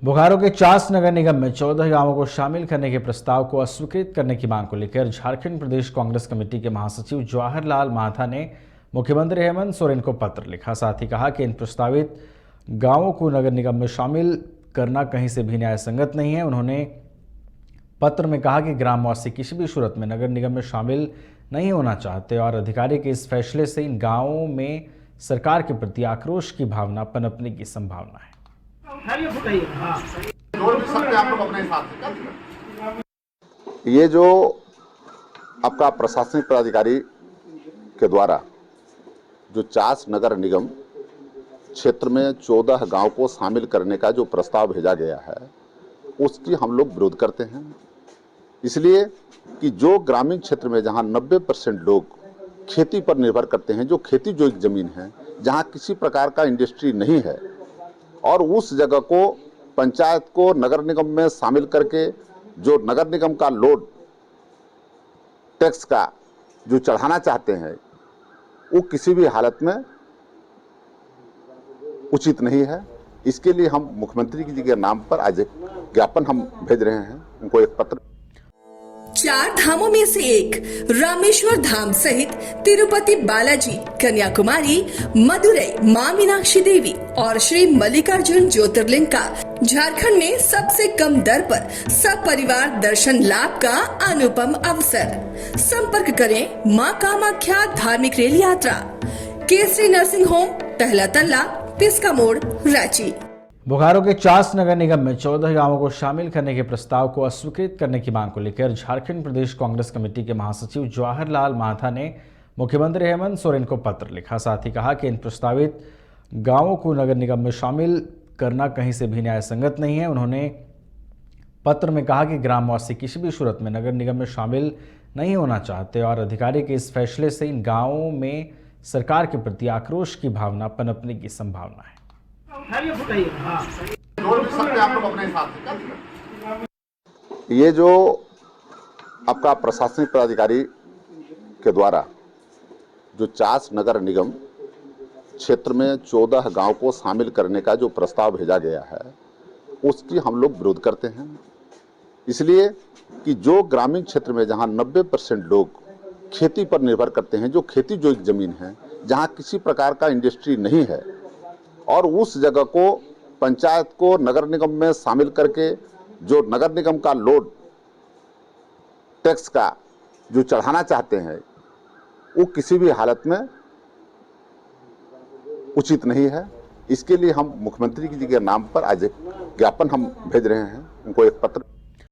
बोकारो के चास नगर निगम में 14 गांवों को शामिल करने के प्रस्ताव को अस्वीकृत करने की मांग को लेकर झारखंड प्रदेश कांग्रेस कमेटी के महासचिव जवाहरलाल मांझा ने मुख्यमंत्री हेमंत सोरेन को पत्र लिखा। साथ ही कहा कि इन प्रस्तावित गांवों को नगर निगम में शामिल करना कहीं से भी न्याय संगत नहीं है। उन्होंने पत्र में कहा कि ग्रामवासी किसी भी सूरत में नगर निगम में शामिल नहीं होना चाहते और अधिकारी के इस फैसले से इन गांवों में सरकार के प्रति आक्रोश की भावना पनपने की संभावना है। ये जो आपका प्रशासनिक पदाधिकारी के द्वारा जो चास नगर निगम क्षेत्र में 14 गांव को शामिल करने का जो प्रस्ताव भेजा गया है उसकी हम लोग विरोध करते हैं, इसलिए कि जो ग्रामीण क्षेत्र में जहां 90% लोग खेती पर निर्भर करते हैं, जो खेती जोगी जमीन है, जहां किसी प्रकार का इंडस्ट्री नहीं है, और उस जगह को पंचायत को नगर निगम में शामिल करके जो नगर निगम का लोड टैक्स का जो चढ़ाना चाहते हैं वो किसी भी हालत में उचित नहीं है। इसके लिए हम मुख्यमंत्री जी के नाम पर आज एक ज्ञापन हम भेज रहे हैं, उनको एक पत्र। 4 धामों में से एक रामेश्वर धाम सहित तिरुपति बालाजी, कन्याकुमारी, मदुरई मां मीनाक्षी देवी और श्री मल्लिकार्जुन ज्योतिर्लिंग का झारखंड में सबसे कम दर पर सब परिवार दर्शन लाभ का अनुपम अवसर। संपर्क करें मां कामाख्या धार्मिक रेल यात्रा, केसरी नर्सिंग होम, पहला तल्ला, पिस्का मोड़, रांची। बोकारो के चास नगर निगम में 14 गांवों को शामिल करने के प्रस्ताव को अस्वीकृत करने की मांग को लेकर झारखंड प्रदेश कांग्रेस कमेटी के महासचिव जवाहरलाल मांझा ने मुख्यमंत्री हेमंत सोरेन को पत्र लिखा। साथ ही कहा कि इन प्रस्तावित गांवों को नगर निगम में शामिल करना कहीं से भी न्याय संगत नहीं है। उन्होंने पत्र में कहा कि ग्रामवासी किसी भी सूरत में नगर निगम में शामिल नहीं होना चाहते और अधिकारी के इस फैसले से इन गाँवों में सरकार के प्रति आक्रोश की भावना पनपने की संभावना है। ये जो आपका प्रशासनिक पदाधिकारी के द्वारा जो चास नगर निगम क्षेत्र में 14 गांव को शामिल करने का जो प्रस्ताव भेजा गया है उसकी हम लोग विरोध करते हैं, इसलिए कि जो ग्रामीण क्षेत्र में जहां 90% लोग खेती पर निर्भर करते हैं, जो खेती जोगी जमीन है, जहां किसी प्रकार का इंडस्ट्री नहीं है, और उस जगह को पंचायत को नगर निगम में शामिल करके जो नगर निगम का लोड टैक्स का जो चढ़ाना चाहते हैं वो किसी भी हालत में उचित नहीं है। इसके लिए हम मुख्यमंत्री जी के नाम पर आज एक ज्ञापन हम भेज रहे हैं, उनको एक पत्र।